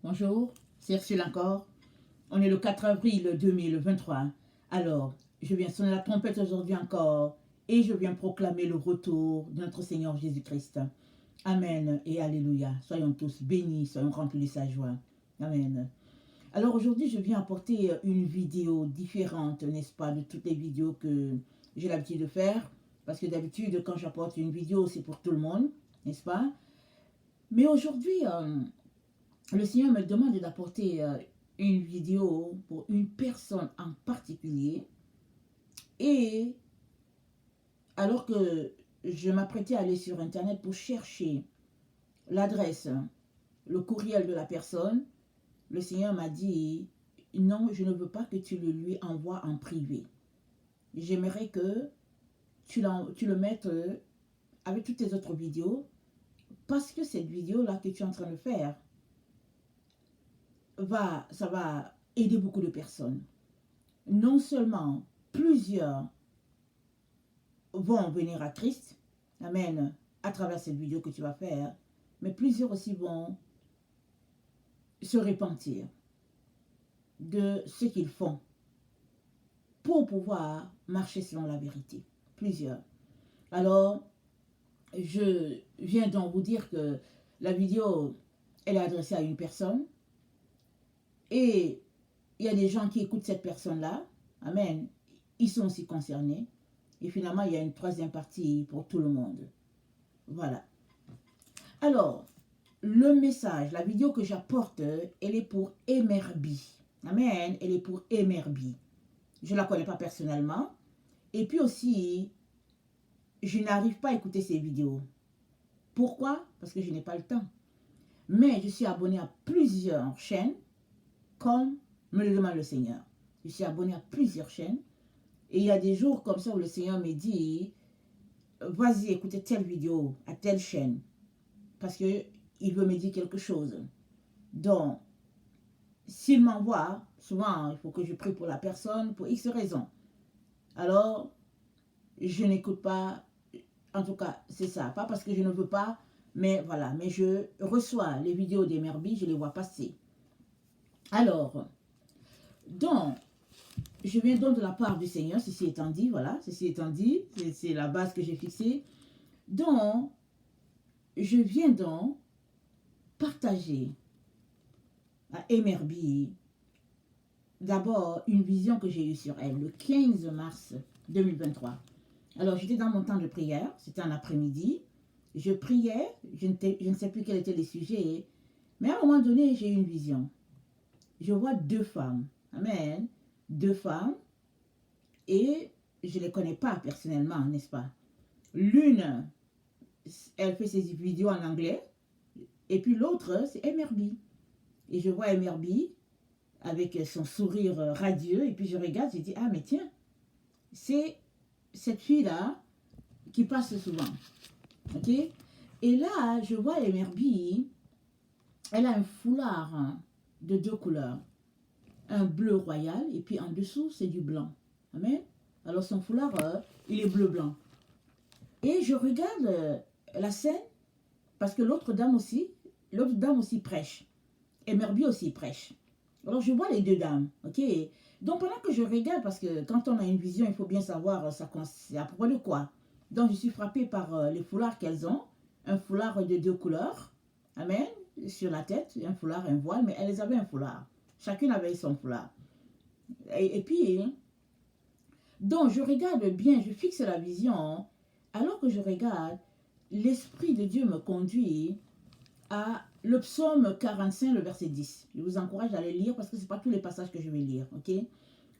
Bonjour, c'est Ursule encore. On est le 4 avril 2023. Alors, je viens sonner la trompette aujourd'hui encore et je viens proclamer le retour de notre Seigneur Jésus-Christ. Amen et Alléluia. Soyons tous bénis, soyons remplis de sa joie. Amen. Alors aujourd'hui, je viens apporter une vidéo différente, n'est-ce pas, de toutes les vidéos que j'ai l'habitude de faire. Parce que d'habitude, quand j'apporte une vidéo, c'est pour tout le monde, n'est-ce pas? Mais aujourd'hui, le Seigneur me demande d'apporter une vidéo pour une personne en particulier. Et alors que je m'apprêtais à aller sur Internet pour chercher l'adresse, le courriel de la personne, le Seigneur m'a dit, non, je ne veux pas que tu le lui envoies en privé. J'aimerais que tu le mettes avec toutes tes autres vidéos, parce que cette vidéo-là que tu es en train de faire, ça va aider beaucoup de personnes. Non seulement plusieurs vont venir à Christ, amen, à travers cette vidéo que tu vas faire, mais plusieurs aussi vont se repentir de ce qu'ils font pour pouvoir marcher selon la vérité. Plusieurs. Alors, je viens donc vous dire que la vidéo, elle est adressée à une personne et il y a des gens qui écoutent cette personne-là, amen, ils sont aussi concernés. Et finalement, il y a une troisième partie pour tout le monde. Voilà. Alors, le message, la vidéo que j'apporte, elle est pour Emerbi. Amen. Elle est pour Emerbi. Je ne la connais pas personnellement. Et puis aussi, je n'arrive pas à écouter ces vidéos. Pourquoi? Parce que je n'ai pas le temps. Mais je suis abonné à plusieurs chaînes, comme me le demande le Seigneur. Je suis abonné à plusieurs chaînes. Et il y a des jours comme ça où le Seigneur me dit, vas-y écoutez telle vidéo à telle chaîne. Parce qu'il veut me dire quelque chose. Donc, s'il m'envoie, souvent il faut que je prie pour la personne, pour X raisons. Alors, je n'écoute pas, en tout cas c'est ça, pas parce que je ne veux pas, mais voilà, mais je reçois les vidéos des Merbi, je les vois passer. Alors, donc, je viens donc de la part du Seigneur, ceci étant dit, voilà, ceci étant dit, c'est la base que j'ai fixée. Donc, je viens donc partager à Emerbi d'abord une vision que j'ai eue sur elle le 15 mars 2023. Alors, j'étais dans mon temps de prière, c'était un après-midi. Je priais, je ne sais plus quels étaient les sujets, mais à un moment donné, j'ai eu une vision. Je vois deux femmes, amen, deux femmes, et je ne les connais pas personnellement, n'est-ce pas? L'une, elle fait ses vidéos en anglais, et puis l'autre, c'est Emerbi. Et je vois Emerbi avec son sourire radieux, et puis je regarde, je dis, ah mais tiens, c'est cette fille-là qui passe souvent. Ok? Et là, je vois Emerbi, elle a un foulard de deux couleurs. Un bleu royal, et puis en dessous, c'est du blanc. Amen? Alors son foulard, il est bleu-blanc. Et je regarde la scène, parce que l'autre dame aussi prêche. Emerbi aussi prêche. Alors je vois les deux dames, ok? Donc pendant que je regarde, parce que quand on a une vision, il faut bien savoir c'est à propos de quoi. Donc je suis frappée par les foulards qu'elles ont. Un foulard de deux couleurs, amen, sur la tête, un foulard, un voile, mais elles avaient un foulard. Chacune avait son foulard. Et puis, donc je regarde bien, je fixe la vision. Alors que je regarde, l'Esprit de Dieu me conduit à le psaume 45, le verset 10. Je vous encourage à le lire parce que ce n'est pas tous les passages que je vais lire. Okay?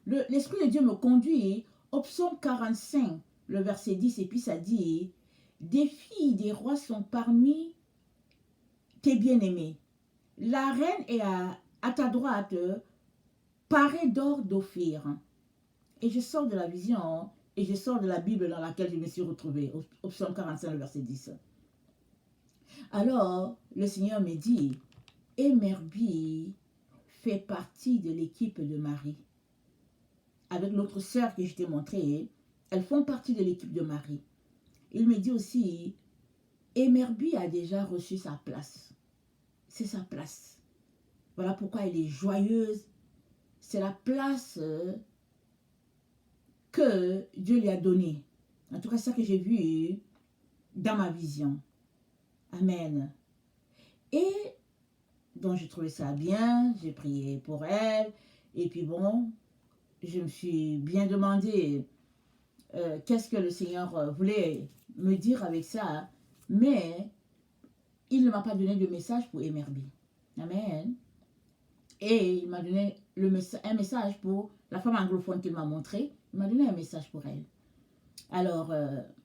L'Esprit de Dieu me conduit au psaume 45, le verset 10, et puis ça dit, des filles des rois sont parmi tes bien-aimés. La reine est à ta droite, parée d'or d'Ophir. Et je sors de la vision et je sors de la Bible dans laquelle je me suis retrouvée, au psaume 45, le verset 10. Alors, le Seigneur me dit, Emerbi fait partie de l'équipe de Marie. Avec l'autre sœur que je t'ai montrée, elles font partie de l'équipe de Marie. Il me dit aussi, Emerbi a déjà reçu sa place. C'est sa place. Voilà pourquoi elle est joyeuse. C'est la place que Dieu lui a donnée. En tout cas, c'est ça que j'ai vu dans ma vision. Amen. Et donc, j'ai trouvé ça bien. J'ai prié pour elle. Et puis bon, je me suis bien demandé qu'est-ce que le Seigneur voulait me dire avec ça. Mais il ne m'a pas donné de message pour Emerbi. Amen. Et il m'a donné un message pour la femme anglophone qu'il m'a montré. Il m'a donné un message pour elle. Alors,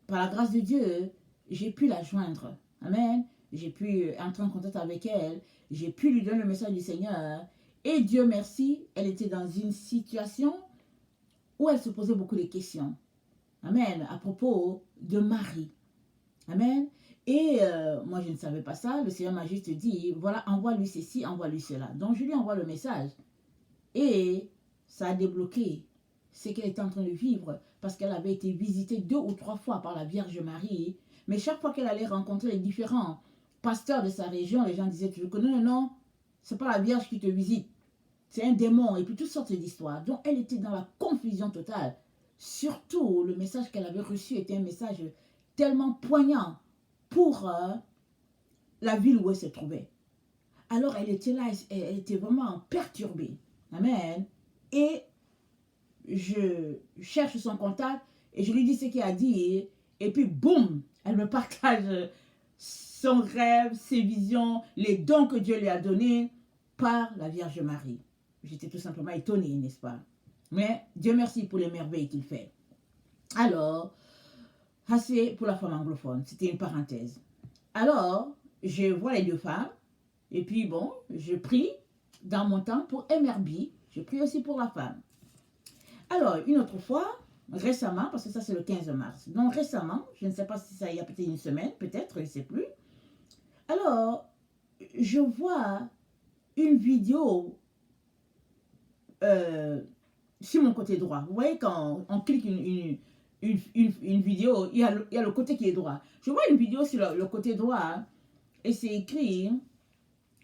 par la grâce de Dieu, j'ai pu la joindre. Amen. J'ai pu entrer en contact avec elle. J'ai pu lui donner le message du Seigneur. Et Dieu merci, elle était dans une situation où elle se posait beaucoup de questions. Amen. À propos de Marie. Amen. Et moi, je ne savais pas ça. Le Seigneur m'a juste dit, voilà, envoie-lui ceci, envoie-lui cela. Donc, je lui envoie le message. Et ça a débloqué ce qu'elle était en train de vivre parce qu'elle avait été visitée 2 ou 3 fois par la Vierge Marie. Mais chaque fois qu'elle allait rencontrer les différents pasteurs de sa région, les gens disaient, tu le connais, non, c'est pas la Vierge qui te visite. C'est un démon. Et puis toutes sortes d'histoires. Donc, elle était dans la confusion totale. Surtout, le message qu'elle avait reçu était un message tellement poignant pour la ville où elle se trouvait. Alors, elle était là, elle était vraiment perturbée. Amen. Et je cherche son contact et je lui dis ce qu'il a dit. Et puis, boum, elle me partage son rêve, ses visions, les dons que Dieu lui a donnés par la Vierge Marie. J'étais tout simplement étonnée, n'est-ce pas? Mais Dieu merci pour les merveilles qu'il fait. Alors, assez pour la femme anglophone. C'était une parenthèse. Alors, je vois les 2 femmes. Et puis, bon, je prie dans mon temps pour Emerbi. Je prie aussi pour la femme. Alors, une autre fois, récemment, parce que ça c'est le 15 mars. Donc, récemment, je ne sais pas si ça y a peut-être une semaine, peut-être, je ne sais plus. Alors, je vois une vidéo sur mon côté droit. Vous voyez, quand on clique une vidéo, il y a le côté qui est droit. Je vois une vidéo sur le côté droit et c'est écrit,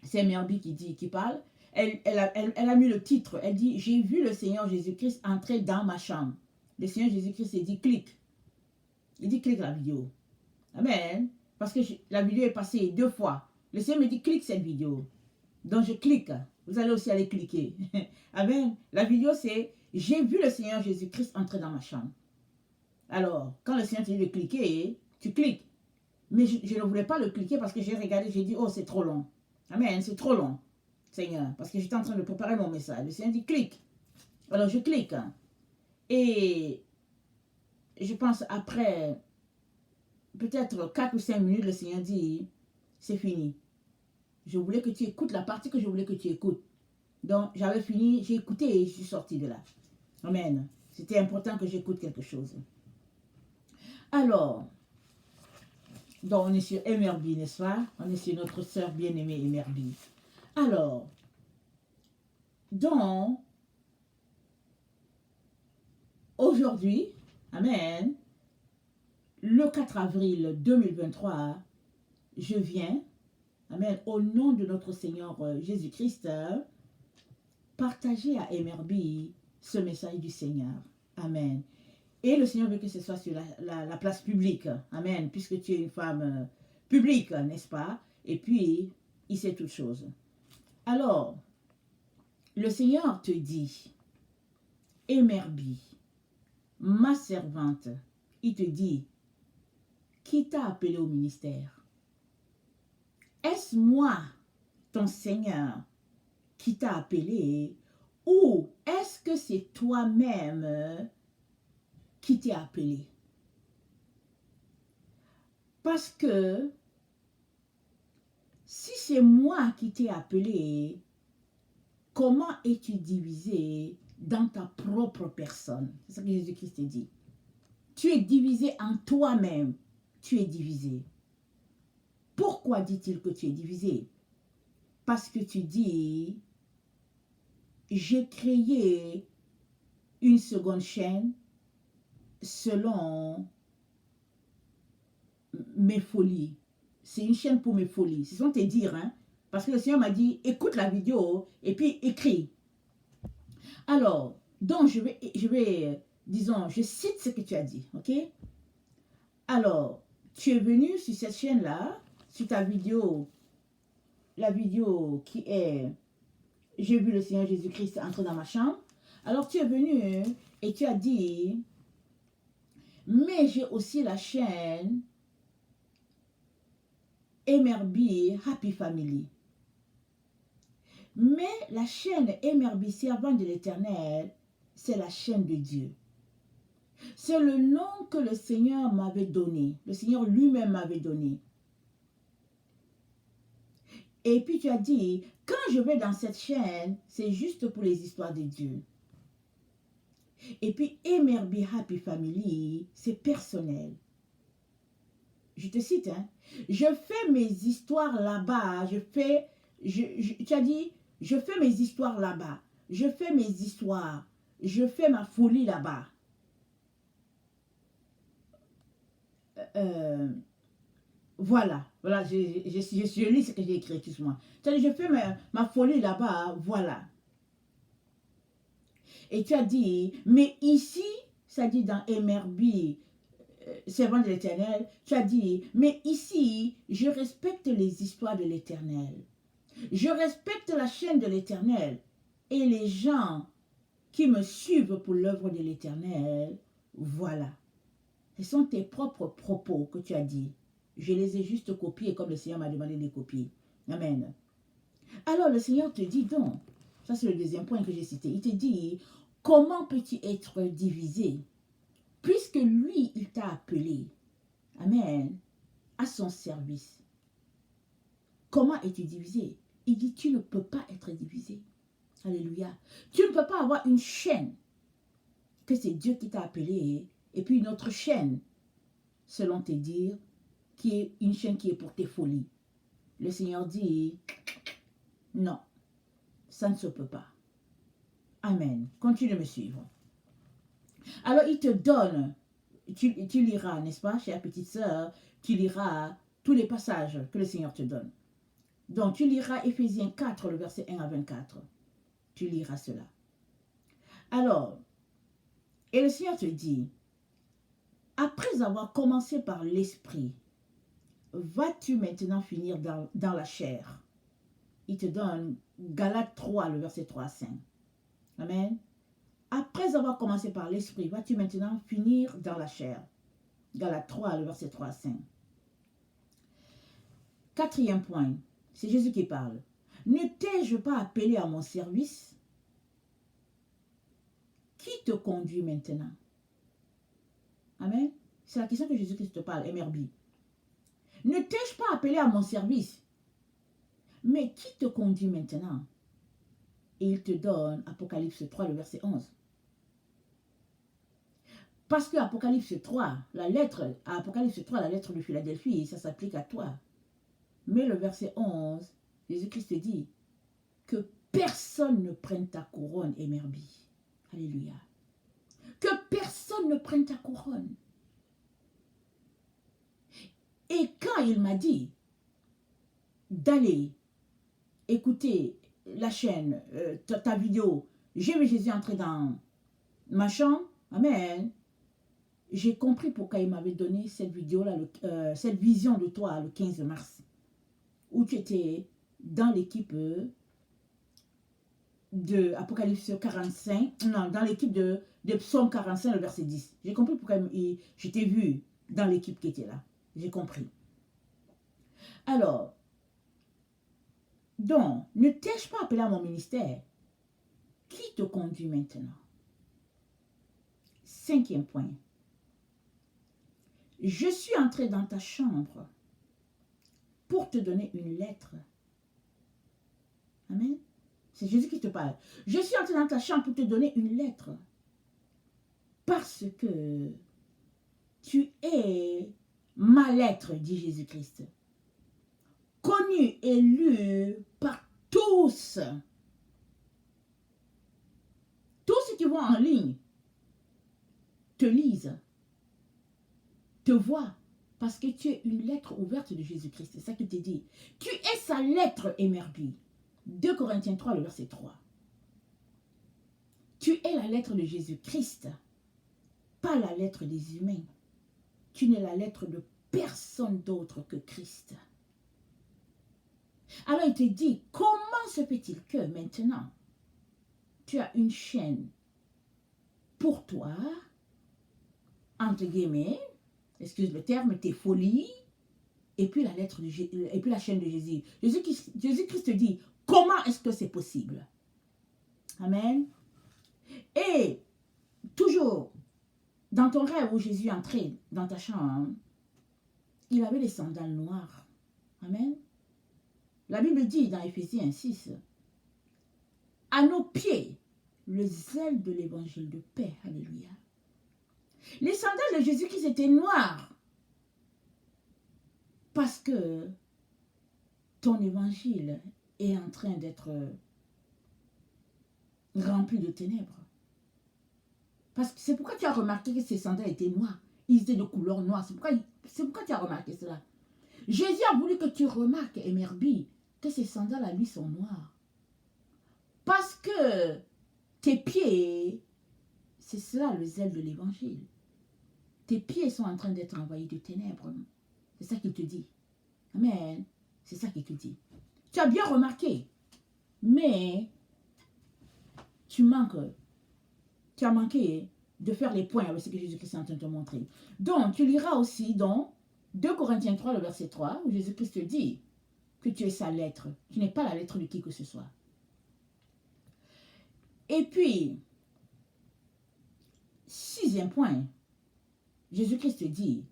c'est Merbi qui parle. Elle a mis le titre. Elle dit, j'ai vu le Seigneur Jésus-Christ entrer dans ma chambre. Le Seigneur Jésus-Christ, il dit, clique. Il dit, clique la vidéo. Amen. Parce que la vidéo est passée 2 fois. Le Seigneur me dit, clique cette vidéo. Donc, je clique. Vous allez aussi aller cliquer. Amen. La vidéo, c'est, j'ai vu le Seigneur Jésus-Christ entrer dans ma chambre. Alors, quand le Seigneur te dit de cliquer, tu cliques. Mais je ne voulais pas le cliquer parce que j'ai regardé, j'ai dit, oh, c'est trop long. Amen, c'est trop long, Seigneur. Parce que j'étais en train de préparer mon message. Le Seigneur dit, clique. Alors, je clique. Et je pense après peut-être 4 ou 5 minutes, le Seigneur dit, c'est fini. Je voulais que tu écoutes la partie que je voulais que tu écoutes. Donc, j'avais fini, j'ai écouté et je suis sortie de là. Amen. C'était important que j'écoute quelque chose. Alors, donc on est sur Emerbi, n'est-ce pas? On est sur notre sœur bien-aimée Emerbi. Alors, donc, aujourd'hui, amen, le 4 avril 2023, je viens, amen, au nom de notre Seigneur Jésus-Christ, partager à Emerbi ce message du Seigneur. Amen. Et le Seigneur veut que ce soit sur la place publique. Amen. Puisque tu es une femme publique, n'est-ce pas? Et puis, il sait toutes choses. Alors, le Seigneur te dit, Emerbi, ma servante, il te dit, qui t'a appelé au ministère? Est-ce moi, ton Seigneur, qui t'a appelé? Ou est-ce que c'est toi-même qui t'es appelé? Parce que si c'est moi qui t'ai appelé, comment es-tu divisé dans ta propre personne? C'est ce que Jésus-Christ te dit. Tu es divisé en toi-même. Tu es divisé. Pourquoi dit-il que tu es divisé? Parce que tu dis, j'ai créé une seconde chaîne selon mes folies. C'est une chaîne pour mes folies. Ce sont tes dires, hein? Parce que le Seigneur m'a dit, écoute la vidéo et puis écris. Alors, donc disons, je cite ce que tu as dit, ok? Alors, tu es venu sur cette chaîne-là, sur ta vidéo, la vidéo qui est, j'ai vu le Seigneur Jésus-Christ entrer dans ma chambre. Alors, tu es venu et tu as dit, mais j'ai aussi la chaîne MRB Happy Family. Mais la chaîne MRB Servant de l'Éternel, c'est la chaîne de Dieu. C'est le nom que le Seigneur m'avait donné. Le Seigneur lui-même m'avait donné. Et puis tu as dit, quand je vais dans cette chaîne, c'est juste pour les histoires de Dieu. Et puis MRB Happy Family, c'est personnel. Je te cite, hein. Je fais mes histoires là-bas. Tu as dit, je fais mes histoires là-bas. Je fais mes histoires. Je fais ma folie là-bas. Voilà, je lis ce que j'ai écrit, excuse-moi. Je fais ma folie là-bas, voilà. Et tu as dit, mais ici, ça dit dans MRB, servant de l'Éternel, tu as dit, mais ici, je respecte les histoires de l'Éternel. Je respecte la chaîne de l'Éternel. Et les gens qui me suivent pour l'œuvre de l'Éternel, voilà. Ce sont tes propres propos que tu as dit. Je les ai juste copiés comme le Seigneur m'a demandé de les copier. Amen. Alors le Seigneur te dit donc, ça c'est le deuxième point que j'ai cité, il te dit, comment peux-tu être divisé puisque lui, il t'a appelé, amen, à son service. Comment es-tu divisé? Il dit, tu ne peux pas être divisé. Alléluia. Tu ne peux pas avoir une chaîne que c'est Dieu qui t'a appelé et puis une autre chaîne, selon tes dires, qui est une chaîne qui est pour tes folies. Le Seigneur dit, non, ça ne se peut pas. Amen. Continue de me suivre. Alors, il te donne, tu liras, n'est-ce pas, chère petite sœur, tu liras tous les passages que le Seigneur te donne. Donc, tu liras Éphésiens 4, le verset 1 à 24. Tu liras cela. Alors, et le Seigneur te dit, après avoir commencé par l'esprit, vas-tu maintenant finir dans la chair? Il te donne Galates 3, le verset 3 à 5. Amen. Après avoir commencé par l'esprit, vas-tu maintenant finir dans la chair? Galates 3, le verset 3 à 5. Quatrième point, c'est Jésus qui parle. Ne t'ai-je pas appelé à mon service? Qui te conduit maintenant? Amen. C'est la question que Jésus-Christ te parle, MRB. Ne t'ai-je pas appelé à mon service? Mais qui te conduit maintenant? Et il te donne Apocalypse 3, le verset 11. Parce que Apocalypse 3, la lettre de Philadelphie, ça s'applique à toi. Mais le verset 11, Jésus-Christ dit que personne ne prenne ta couronne, MRB. Alléluia. Que personne ne prenne ta couronne. Et quand il m'a dit d'aller écouter la chaîne, ta vidéo, j'ai vu Jésus entrer dans ma chambre, amen, j'ai compris pourquoi il m'avait donné cette vidéo-là, cette vision de toi le 15 mars, où tu étais dans l'équipe de Apocalypse 45, non, dans l'équipe de Psaume 45, le verset 10. J'ai compris pourquoi je t'ai vu dans l'équipe qui était là. J'ai compris. Alors, donc, ne t'ai-je pas appelé à mon ministère? Qui te conduit maintenant? Cinquième point. Je suis entré dans ta chambre pour te donner une lettre. Amen. C'est Jésus qui te parle. Je suis entré dans ta chambre pour te donner une lettre. Parce que tu es ma lettre, dit Jésus-Christ. Connue et lue par tous. Tous ceux qui vont en ligne te lisent, te voient, Parce que tu es une lettre ouverte de Jésus-Christ. C'est ça qu'il te dit. Tu es sa lettre, Emerbi. 2 Corinthiens 3, le verset 3. Tu es la lettre de Jésus-Christ, pas la lettre des humains. Tu n'es la lettre de personne d'autre que Christ. Alors il te dit, comment se fait-il que maintenant, tu as une chaîne pour toi, entre guillemets, excuse le terme, tes folies, et puis la lettre de et puis la chaîne de Jésus. Jésus-Christ te dit, comment est-ce que c'est possible? Amen. Et toujours, dans ton rêve où Jésus entrait dans ta chambre, il avait des sandales noires. Amen. La Bible dit dans Éphésiens 6, à nos pieds, le zèle de l'évangile de paix. Alléluia. Les sandales de Jésus-Christ étaient noires parce que ton évangile est en train d'être rempli de ténèbres. Parce que c'est pourquoi tu as remarqué que ces sandales étaient noires. Ils étaient de couleur noire. C'est pourquoi tu as remarqué cela. Jésus a voulu que tu remarques, Emerbi, que ces sandales à lui sont noires. Parce que tes pieds, c'est cela le zèle de l'évangile. Tes pieds sont en train d'être envahis de ténèbres. C'est ça qu'il te dit. Amen. C'est ça qu'il te dit. Tu as bien remarqué. Mais tu as manqué de faire les points avec ce que Jésus-Christ est en train de te montrer. Donc, tu liras aussi dans 2 Corinthiens 3, le verset 3, où Jésus-Christ te dit que tu es sa lettre. Tu n'es pas la lettre de qui que ce soit. Et puis, 6e point, Jésus-Christ te dit,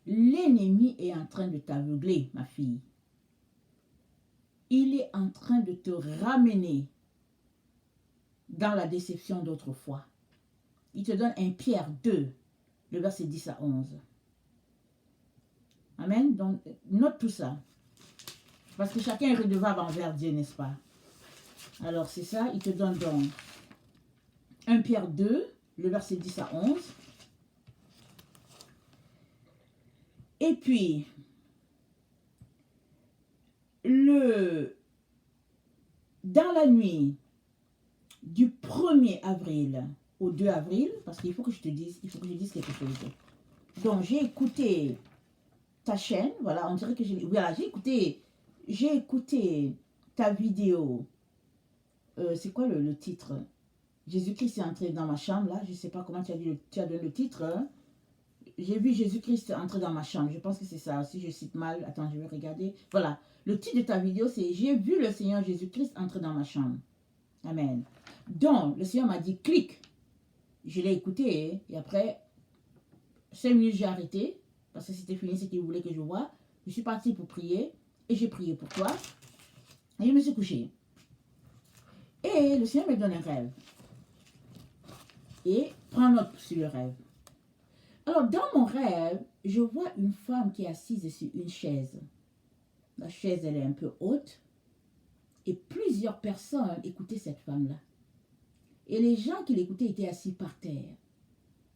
l'ennemi est en train de t'aveugler, ma fille. Il est en train de te ramener dans la déception d'autrefois. Il te donne 1 Pierre 2, le verset 10 à 11. Amen. Donc, note tout ça. Parce que chacun est redevable envers Dieu, n'est-ce pas? Alors, c'est ça. Il te donne donc 1 Pierre 2, le verset 10 à 11. Et puis, dans la nuit du 1er avril au 2 avril, parce qu'il faut que je te dise, il faut que je dise quelque chose. Donc, j'ai écouté ta chaîne, voilà, on dirait que j'ai écouté ta vidéo. C'est quoi le titre? Jésus-Christ est entré dans ma chambre, là, je ne sais pas comment tu as donné le titre. Hein? J'ai vu Jésus-Christ entrer dans ma chambre, je pense que c'est ça. Si je cite mal, attends, je vais regarder. Voilà, le titre de ta vidéo, c'est « J'ai vu le Seigneur Jésus-Christ entrer dans ma chambre ». Amen. Donc, le Seigneur m'a dit « Clique ». Je l'ai écouté et après 5 minutes, j'ai arrêté parce que c'était fini ce qu'il voulait que je voie. Je suis partie pour prier et j'ai prié pour toi et je me suis couchée. Et le Seigneur me donne un rêve. Et prends note sur le rêve. Alors, dans mon rêve, je vois une femme qui est assise sur une chaise. La chaise, elle est un peu haute. Et plusieurs personnes écoutaient cette femme-là. Et les gens qui l'écoutaient étaient assis par terre.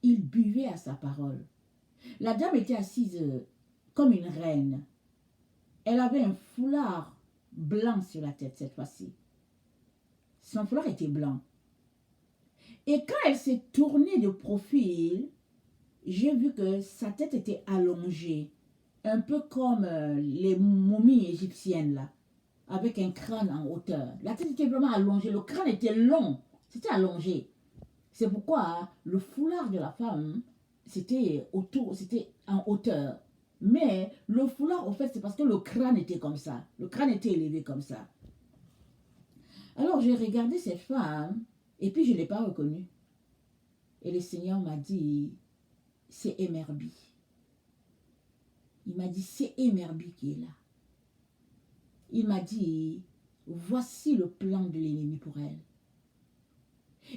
Ils buvaient à sa parole. La dame était assise comme une reine. Elle avait un foulard blanc sur la tête cette fois-ci. Son foulard était blanc. Et quand elle s'est tournée de profil, j'ai vu que sa tête était allongée. Un peu comme les momies égyptiennes là. Avec un crâne en hauteur. La tête était vraiment allongée. Le crâne était long. C'était allongé. C'est pourquoi le foulard de la femme, c'était en hauteur. Mais le foulard, en fait, c'est parce que le crâne était comme ça. Le crâne était élevé comme ça. Alors, j'ai regardé cette femme et puis je ne l'ai pas reconnue. Et le Seigneur m'a dit, c'est Emerbi. Il m'a dit, c'est Emerbi qui est là. Il m'a dit, voici le plan de l'ennemi pour elle.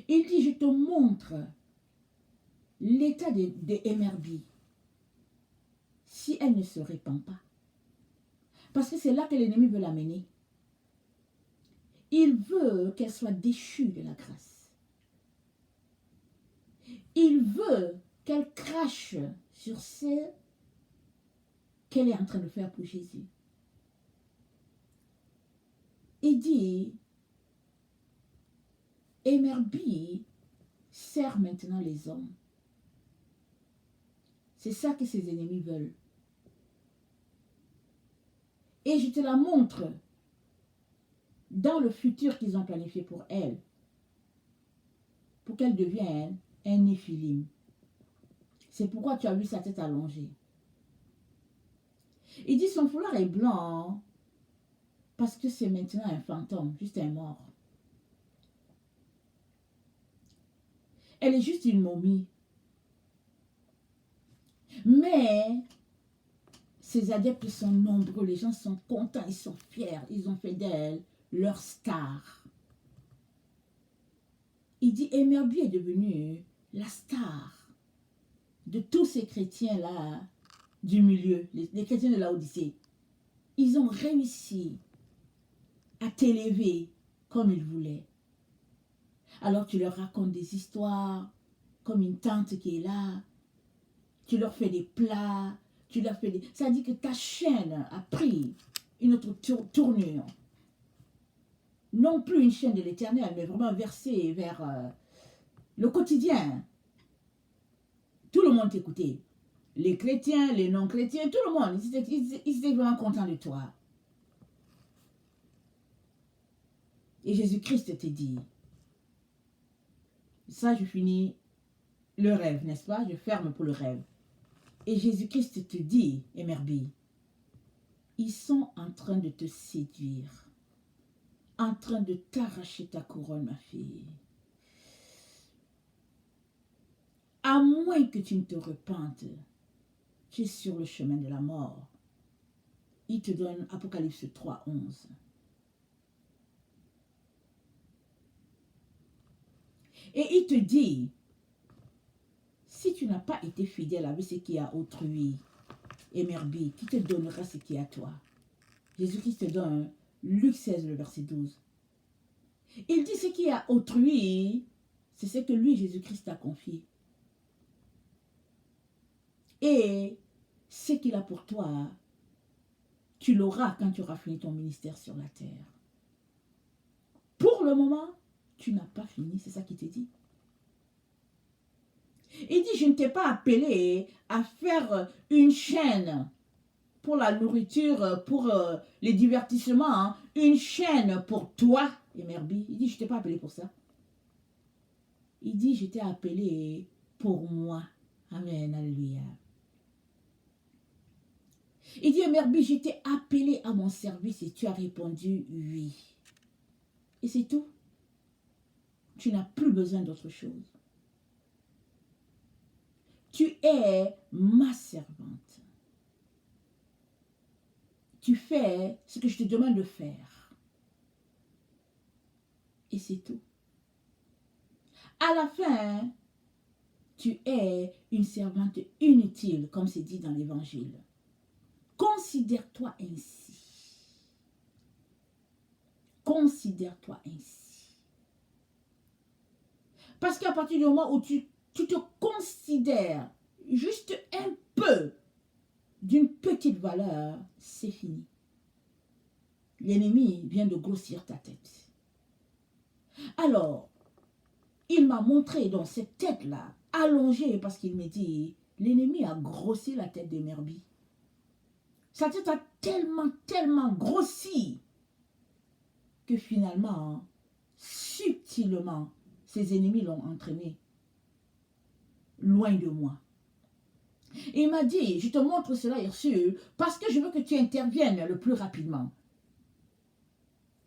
Il dit, je te montre l'état de Emerbi si elle ne se répand pas. Parce que c'est là que l'ennemi veut l'amener. Il veut qu'elle soit déchue de la grâce. Il veut qu'elle crache sur ce qu'elle est en train de faire pour Jésus. Il dit, Emerbi sert maintenant les hommes. C'est ça que ses ennemis veulent. Et je te la montre dans le futur qu'ils ont planifié pour elle, pour qu'elle devienne un néphilim. C'est pourquoi tu as vu sa tête allongée. Il dit son foulard est blanc parce que c'est maintenant un fantôme, juste un mort. Elle est juste une momie. Mais ses adeptes sont nombreux, les gens sont contents, ils sont fiers, ils ont fait d'elle leur star. Il dit, Emerbi est devenue la star de tous ces chrétiens-là du milieu, les chrétiens de Laodicée. Ils ont réussi à t'élever comme ils voulaient. Alors tu leur racontes des histoires, comme une tante qui est là, tu leur fais des plats, tu leur fais des... Ça dit que ta chaîne a pris une autre tournure. Non plus une chaîne de l'éternel, mais vraiment versée vers le quotidien. Tout le monde t'écoutait. Les chrétiens, les non-chrétiens, tout le monde. Ils étaient vraiment contents de toi. Et Jésus-Christ te dit, ça je finis le rêve, n'est-ce pas? Je ferme pour le rêve. Et Jésus-Christ te dit, Emerbi, ils sont en train de te séduire, en train de t'arracher ta couronne, ma fille. À moins que tu ne te repentes, tu es sur le chemin de la mort. Il te donne Apocalypse 3, 11. Et il te dit, si tu n'as pas été fidèle avec ce qui est à autrui, Emerbi, qui te donnera ce qui est à toi? Jésus-Christ te donne Luc 16, le verset 12. Il dit ce qui est à autrui, c'est ce que lui, Jésus-Christ, t'a confié. Et ce qu'il a pour toi, tu l'auras quand tu auras fini ton ministère sur la terre. Pour le moment, tu n'as pas fini, c'est ça qu'il te dit. Il dit, je ne t'ai pas appelé à faire une chaîne pour la nourriture, pour les divertissements, hein, une chaîne pour toi, Emerbi. Il dit, je ne t'ai pas appelé pour ça. Il dit, je t'ai appelé pour moi. Amen, alléluia. Il dit, Emerbi, je t'ai appelé à mon service et tu as répondu oui. Et c'est tout. Tu n'as plus besoin d'autre chose. Tu es ma servante. Tu fais ce que je te demande de faire. Et c'est tout. À la fin, tu es une servante inutile, comme c'est dit dans l'Évangile. Considère-toi ainsi. Considère-toi ainsi. Parce qu'à partir du moment où tu te considères juste un peu d'une petite valeur, c'est fini. L'ennemi vient de grossir ta tête. Alors, il m'a montré dans cette tête-là, allongée, parce qu'il me dit, l'ennemi a grossi la tête d'Emerbi. Sa tête a tellement grossi que finalement, subtilement, ses ennemis l'ont entraîné loin de moi. Et il m'a dit, je te montre cela, Ursule, parce que je veux que tu interviennes le plus rapidement.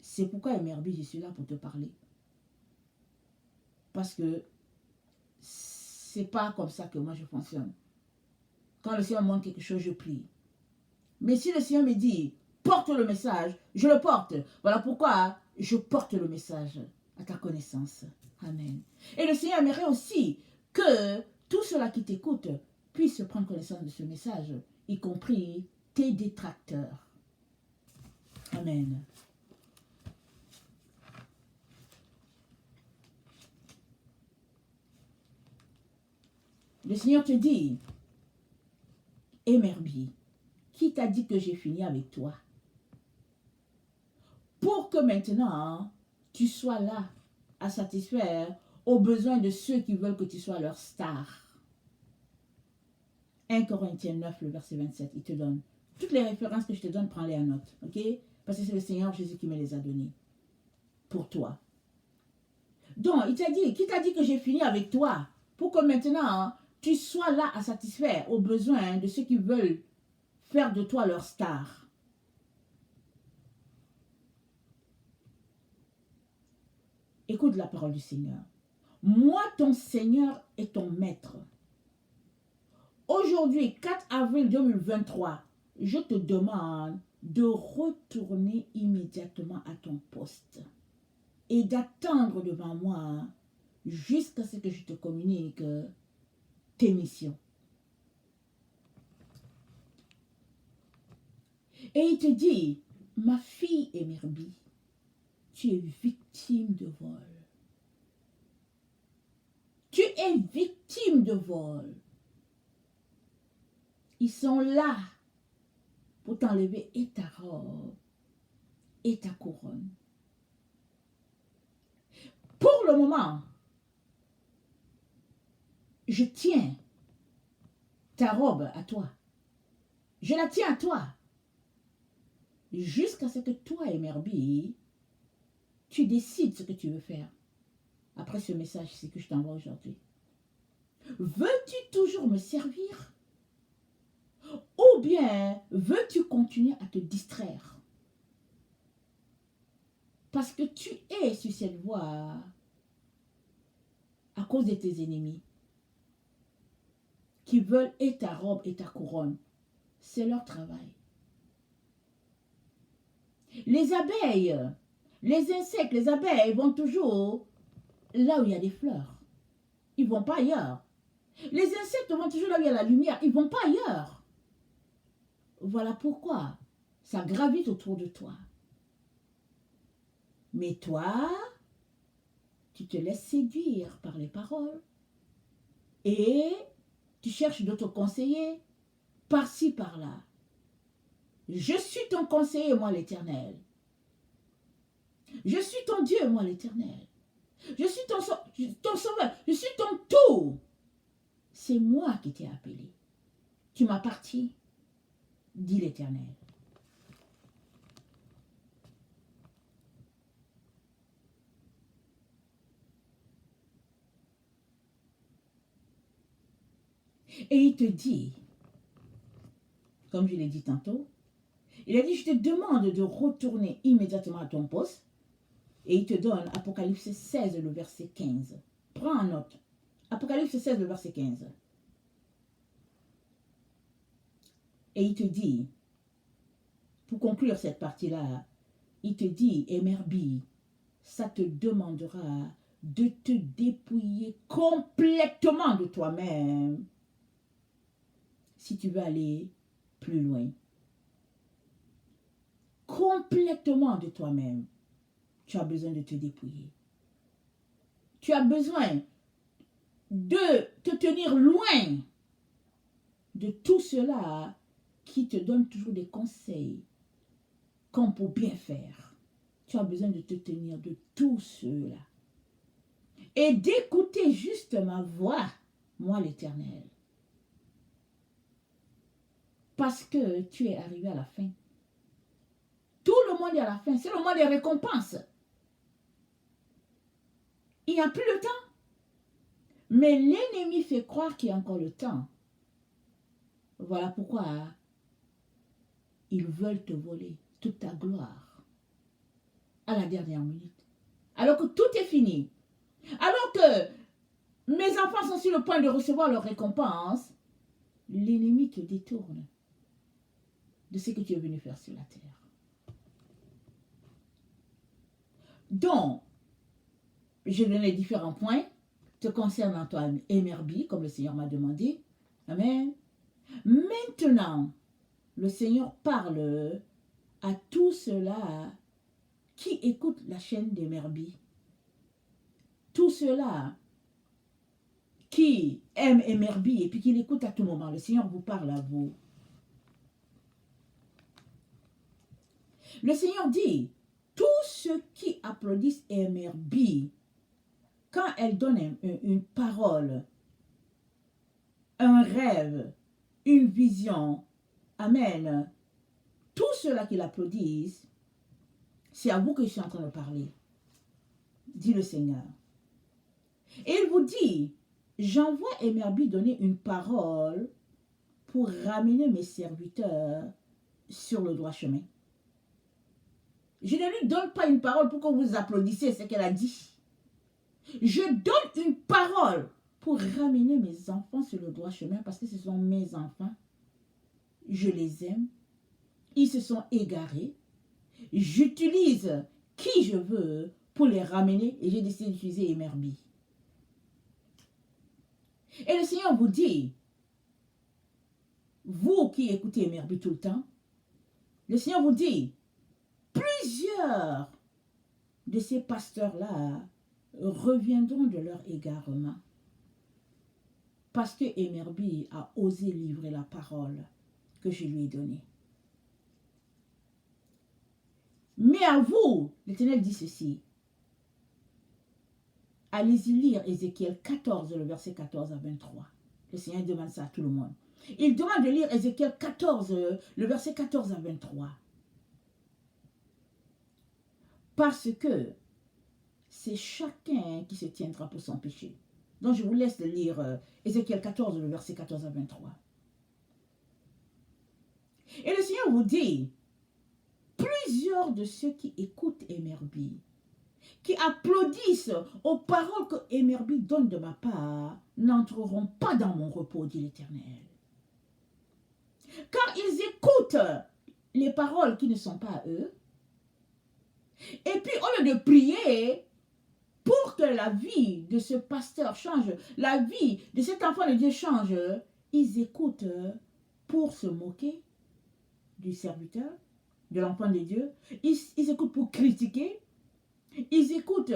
C'est pourquoi, Emerbi, je suis là pour te parler. Parce que c'est pas comme ça que moi je fonctionne. Quand le Seigneur montre quelque chose, je prie. Mais si le Seigneur me dit, porte le message, je le porte. Voilà pourquoi je porte le message à ta connaissance. Amen. Et le Seigneur aimerait aussi que tous ceux-là qui t'écoutent puissent prendre connaissance de ce message, y compris tes détracteurs. Amen. Le Seigneur te dit, Emerbi, qui t'a dit que j'ai fini avec toi? Pour que maintenant, tu sois là à satisfaire aux besoins de ceux qui veulent que tu sois leur star. 1 Corinthiens 9, le verset 27, il te donne. Toutes les références que je te donne, prends-les en note, ok? Parce que c'est le Seigneur Jésus qui me les a données pour toi. Donc, il t'a dit, qui t'a dit que j'ai fini avec toi? Pour que maintenant, tu sois là à satisfaire aux besoins de ceux qui veulent faire de toi leur star. Écoute la parole du Seigneur. Moi, ton Seigneur et ton Maître. Aujourd'hui, 4 avril 2023, je te demande de retourner immédiatement à ton poste et d'attendre devant moi jusqu'à ce que je te communique tes missions. Et il te dit, ma fille Emerbi, tu es victime de vol. Tu es victime de vol. Ils sont là pour t'enlever et ta robe et ta couronne. Pour le moment, je tiens ta robe à toi. Je la tiens à toi. Jusqu'à ce que toi, Emerbi, tu décides ce que tu veux faire. Après ce message, c'est que je t'envoie aujourd'hui. Veux-tu toujours me servir? Ou bien veux-tu continuer à te distraire? Parce que tu es sur cette voie à cause de tes ennemis qui veulent et ta robe et ta couronne. C'est leur travail. Les abeilles, les insectes, les abeilles vont toujours là où il y a des fleurs. Ils ne vont pas ailleurs. Les insectes vont toujours là où il y a la lumière. Ils ne vont pas ailleurs. Voilà pourquoi ça gravite autour de toi. Mais toi, tu te laisses séduire par les paroles et tu cherches d'autres conseillers par-ci, par-là. Je suis ton conseiller, moi l'Éternel. Je suis ton Dieu, moi l'Éternel. Je suis ton sauveur. Je suis ton tout. C'est moi qui t'ai appelé. Tu m'appartiens, dit l'Éternel. Et il te dit, comme je l'ai dit tantôt, il a dit, je te demande de retourner immédiatement à ton poste. Et il te donne Apocalypse 16, le verset 15. Prends en note. Apocalypse 16, le verset 15. Et il te dit, pour conclure cette partie-là, il te dit, Emerbi, ça te demandera de te dépouiller complètement de toi-même si tu veux aller plus loin. Complètement de toi-même. Tu as besoin de te dépouiller. Tu as besoin de te tenir loin de tout cela qui te donne toujours des conseils comme pour bien faire. Tu as besoin de te tenir de tout cela et d'écouter juste ma voix, moi l'Éternel. Parce que tu es arrivé à la fin. Tout le monde est à la fin. C'est le moment des récompenses. Il n'y a plus le temps. Mais l'ennemi fait croire qu'il y a encore le temps. Voilà pourquoi ils veulent te voler toute ta gloire à la dernière minute. Alors que tout est fini. Alors que mes enfants sont sur le point de recevoir leur récompense, l'ennemi te détourne de ce que tu es venu faire sur la terre. Donc, je donne les différents points te concernant toi, Emerbi, comme le Seigneur m'a demandé. Amen. Maintenant, le Seigneur parle à tous ceux-là qui écoutent la chaîne d'Emerbi. Tous ceux-là qui aime Emerbi et puis qui l'écoute à tout moment, le Seigneur vous parle à vous. Le Seigneur dit, tous ceux qui applaudissent Emerbi, quand elle donne une parole, un rêve, une vision, amen, tous ceux-là qui l'applaudissent, c'est à vous que je suis en train de parler, dit le Seigneur. Et il vous dit, j'envoie Emerbi donner une parole pour ramener mes serviteurs sur le droit chemin. Je ne lui donne pas une parole pour que vous applaudissiez ce qu'elle a dit. Je donne une parole pour ramener mes enfants sur le droit chemin parce que ce sont mes enfants. Je les aime. Ils se sont égarés. J'utilise qui je veux pour les ramener et j'ai décidé d'utiliser Emerbi. Et le Seigneur vous dit, vous qui écoutez Emerbi tout le temps, le Seigneur vous dit, plusieurs de ces pasteurs-là reviendront de leur égarement parce que Emerbi a osé livrer la parole que je lui ai donnée. Mais à vous, l'Éternel dit ceci. Allez-y lire Ézéchiel 14, le verset 14 à 23. Le Seigneur demande ça à tout le monde. Il demande de lire Ézéchiel 14, le verset 14 à 23. Parce que c'est chacun qui se tiendra pour son péché. Donc je vous laisse lire Ézéchiel 14, le verset 14 à 23. Et le Seigneur vous dit, plusieurs de ceux qui écoutent Emerbi, qui applaudissent aux paroles que Emerbi donne de ma part, n'entreront pas dans mon repos, dit l'Éternel. Car ils écoutent les paroles qui ne sont pas à eux. Et puis, au lieu de prier pour que la vie de ce pasteur change, la vie de cet enfant de Dieu change, ils écoutent pour se moquer du serviteur, de l'enfant de Dieu. Ils écoutent pour critiquer. Ils écoutent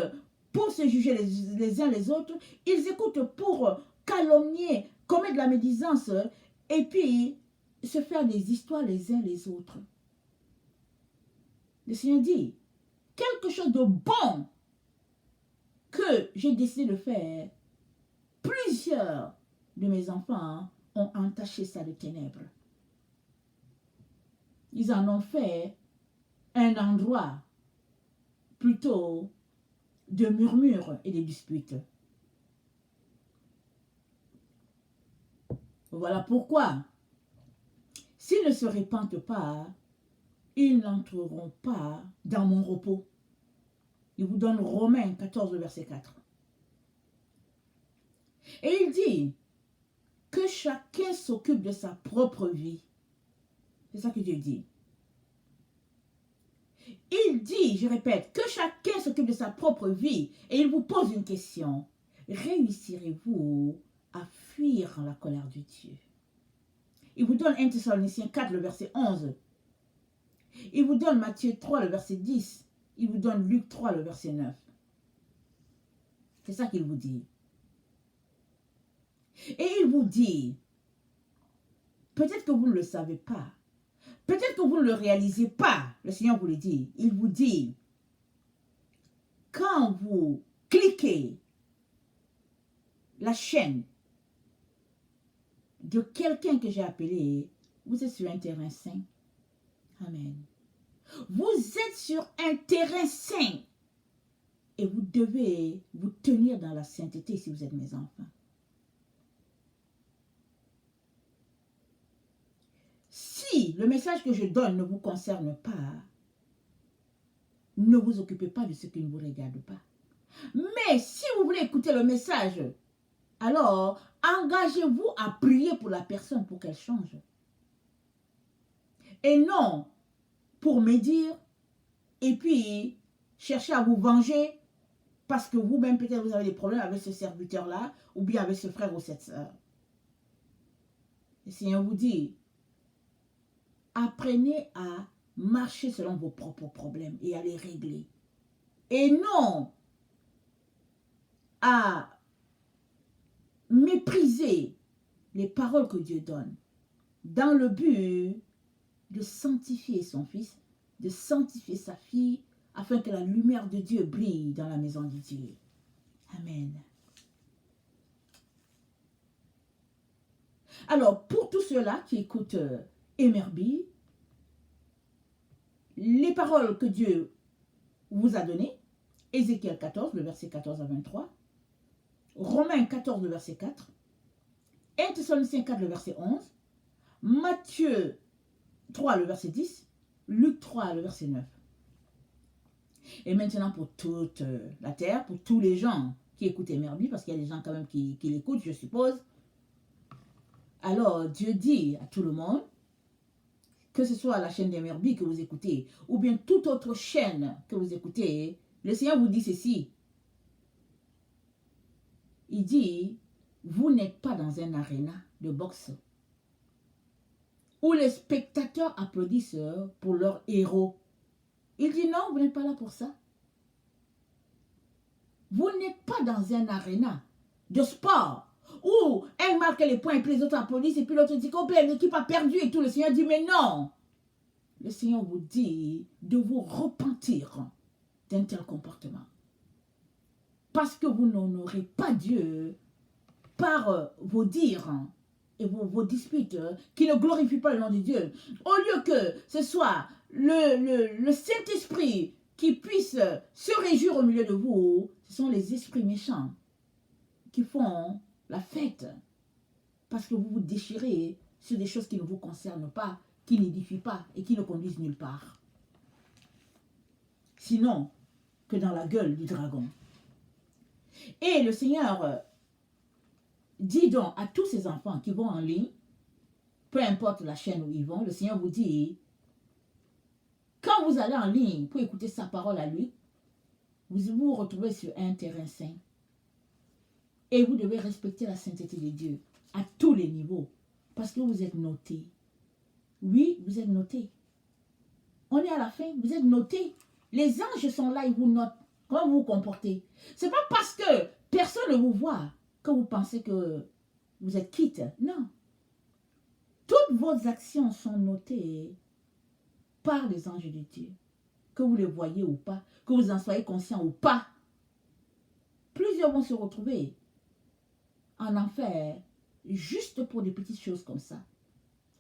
pour se juger les uns les autres. Ils écoutent pour calomnier, commettre de la médisance et puis se faire des histoires les uns les autres. Le Seigneur dit, quelque chose de bon que j'ai décidé de faire, plusieurs de mes enfants ont entaché ça de ténèbres. Ils en ont fait un endroit plutôt de murmures et de disputes. Voilà pourquoi, s'ils ne se répandent pas, ils n'entreront pas dans mon repos. Il vous donne Romains 14, verset 4. Et il dit que chacun s'occupe de sa propre vie. C'est ça que Dieu dit. Il dit, je répète, que chacun s'occupe de sa propre vie. Et il vous pose une question. Réussirez-vous à fuir la colère de Dieu? Il vous donne 1 Thessaloniciens 4, le verset 11. Il vous donne Matthieu 3, le verset 10. Il vous donne Luc 3, le verset 9. C'est ça qu'il vous dit. Et il vous dit, peut-être que vous ne le savez pas, peut-être que vous ne le réalisez pas, le Seigneur vous le dit. Il vous dit, quand vous cliquez la chaîne de quelqu'un que j'ai appelé, vous êtes sur un terrain sain. Amen. Vous êtes sur un terrain sain et vous devez vous tenir dans la sainteté si vous êtes mes enfants. Si le message que je donne ne vous concerne pas, ne vous occupez pas de ce qui ne vous regarde pas. Mais si vous voulez écouter le message, alors engagez-vous à prier pour la personne pour qu'elle change. Et non pour médire et puis chercher à vous venger parce que vous-même peut-être vous avez des problèmes avec ce serviteur-là ou bien avec ce frère ou cette sœur. Le Seigneur vous dit, apprenez à marcher selon vos propres problèmes et à les régler. Et non à mépriser les paroles que Dieu donne dans le but de sanctifier son fils, de sanctifier sa fille, afin que la lumière de Dieu brille dans la maison de Dieu. Amen. Alors, pour tous ceux-là qui écoutent Emerby, les paroles que Dieu vous a données, Ézéchiel 14, le verset 14 à 23, Romains 14, le verset 4, 1 Thessaloniciens 4, le verset 11, Matthieu 3, le verset 10, Luc 3, le verset 9. Et maintenant pour toute la terre, pour tous les gens qui écoutent Emerby, parce qu'il y a des gens quand même qui l'écoutent, je suppose. Alors Dieu dit à tout le monde, que ce soit la chaîne d'Emerby que vous écoutez, ou bien toute autre chaîne que vous écoutez, le Seigneur vous dit ceci. Il dit, vous n'êtes pas dans un aréna de boxe où les spectateurs applaudissent pour leur héros. Il dit non, vous n'êtes pas là pour ça. Vous n'êtes pas dans un aréna de sport où un marque les points et puis les autres applaudissent et puis l'autre dit que l'équipe a perdu et tout. Le Seigneur dit mais non. Le Seigneur vous dit de vous repentir d'un tel comportement. Parce que vous n'honorez pas Dieu par vos dires et vos disputes qui ne glorifient pas le nom de Dieu. Au lieu que ce soit le Saint-Esprit qui puisse se réjouir au milieu de vous, ce sont les esprits méchants qui font la fête parce que vous vous déchirez sur des choses qui ne vous concernent pas, qui n'édifient pas et qui ne conduisent nulle part. Sinon que dans la gueule du dragon. Et le Seigneur dit donc à tous ces enfants qui vont en ligne, peu importe la chaîne où ils vont, le Seigneur vous dit, quand vous allez en ligne pour écouter sa parole à lui, vous vous retrouvez sur un terrain saint. Et vous devez respecter la sainteté de Dieu à tous les niveaux, parce que vous êtes notés. Oui, vous êtes notés. On est à la fin, vous êtes notés. Les anges sont là, ils vous notent. Comment vous vous comportez? C'est pas parce que personne ne vous voit que vous pensez que vous êtes quitte. Non. Toutes vos actions sont notées par les anges de Dieu. Que vous les voyez ou pas, que vous en soyez conscient ou pas. Plusieurs vont se retrouver en enfer juste pour des petites choses comme ça.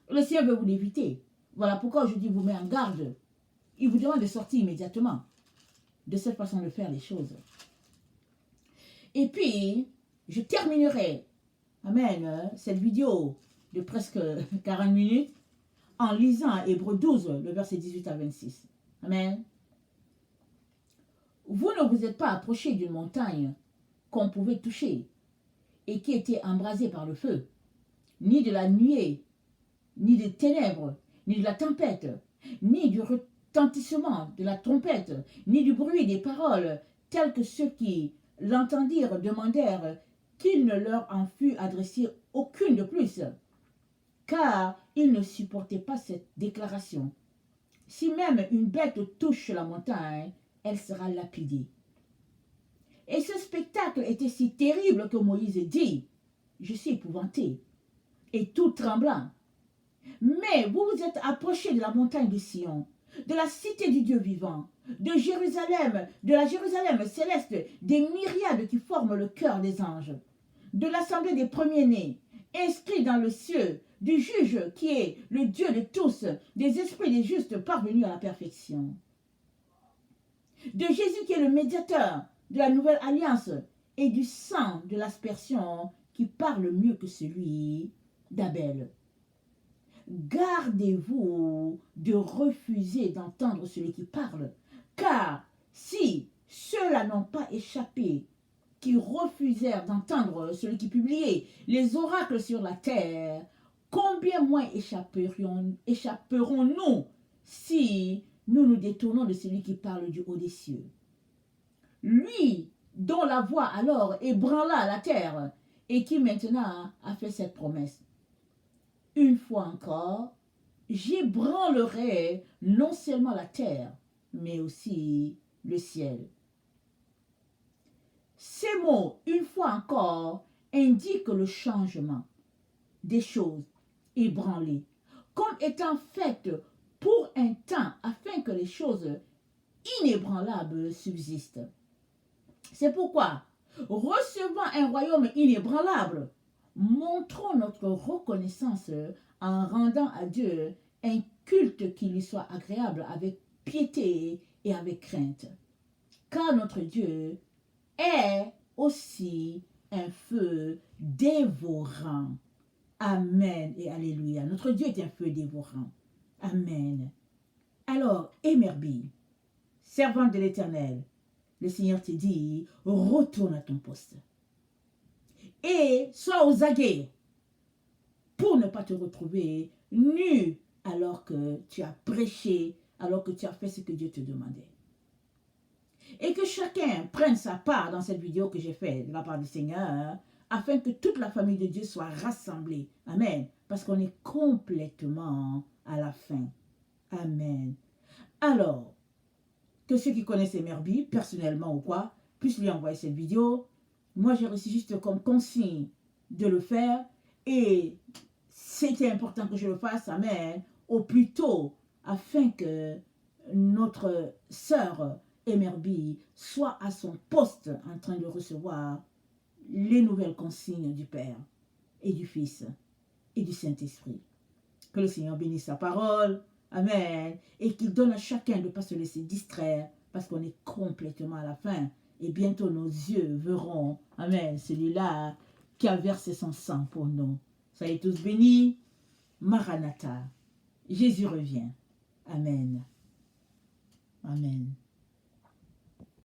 Le Seigneur veut vous l'éviter. Voilà pourquoi aujourd'hui vous met en garde. Il vous demande de sortir immédiatement de cette façon de faire les choses. Et puis, je terminerai, amen, cette vidéo de presque 40 minutes en lisant Hébreux 12, le verset 18 à 26. Amen. Vous ne vous êtes pas approché d'une montagne qu'on pouvait toucher et qui était embrasée par le feu, ni de la nuée, ni des ténèbres, ni de la tempête, ni du retentissement de la trompette, ni du bruit des paroles, tels que ceux qui l'entendirent demandèrent qu'il ne leur en fût adressé aucune de plus, car ils ne supportaient pas cette déclaration. Si même une bête touche la montagne, elle sera lapidée. Et ce spectacle était si terrible que Moïse dit, je suis épouvanté, et tout tremblant. Mais vous vous êtes approchés de la montagne de Sion, de la cité du Dieu vivant, de Jérusalem, de la Jérusalem céleste, des myriades qui forment le cœur des anges, de l'assemblée des premiers-nés, inscrits dans le ciel, du juge qui est le Dieu de tous, des esprits des justes parvenus à la perfection, de Jésus qui est le médiateur de la nouvelle alliance et du sang de l'aspersion qui parle mieux que celui d'Abel. Gardez-vous de refuser d'entendre celui qui parle, car si ceux-là n'ont pas échappé, qui refusèrent d'entendre celui qui publiait les oracles sur la terre, combien moins échapperons-nous si nous nous détournons de celui qui parle du haut des cieux? Lui, dont la voix alors ébranla la terre, et qui maintenant a fait cette promesse. Une fois encore, j'ébranlerai non seulement la terre, mais aussi le ciel. Ces mots, une fois encore, indique le changement des choses ébranlées, comme étant faites pour un temps, afin que les choses inébranlables subsistent. C'est pourquoi, recevant un royaume inébranlable, montrons notre reconnaissance en rendant à Dieu un culte qui lui soit agréable avec piété et avec crainte. Car notre Dieu est aussi un feu dévorant. Amen et alléluia. Notre Dieu est un feu dévorant. Amen. Alors, émerveille, servante de l'Éternel, le Seigneur te dit, retourne à ton poste. Et sois aux aguets pour ne pas te retrouver nu alors que tu as prêché, alors que tu as fait ce que Dieu te demandait. Et que chacun prenne sa part dans cette vidéo que j'ai faite de la part du Seigneur, afin que toute la famille de Dieu soit rassemblée. Amen. Parce qu'on est complètement à la fin. Amen. Alors, que ceux qui connaissent Emerby, personnellement ou quoi, puissent lui envoyer cette vidéo. Moi, j'ai reçu juste comme consigne de le faire. Et c'était important que je le fasse, amen, au plus tôt, afin que notre sœur Emerby soit à son poste en train de recevoir les nouvelles consignes du Père et du Fils et du Saint-Esprit. Que le Seigneur bénisse sa parole, amen, et qu'il donne à chacun de ne pas se laisser distraire, parce qu'on est complètement à la fin, et bientôt nos yeux verront, amen, celui-là qui a versé son sang pour nous. Soyez tous bénis, Maranatha, Jésus revient, amen, amen.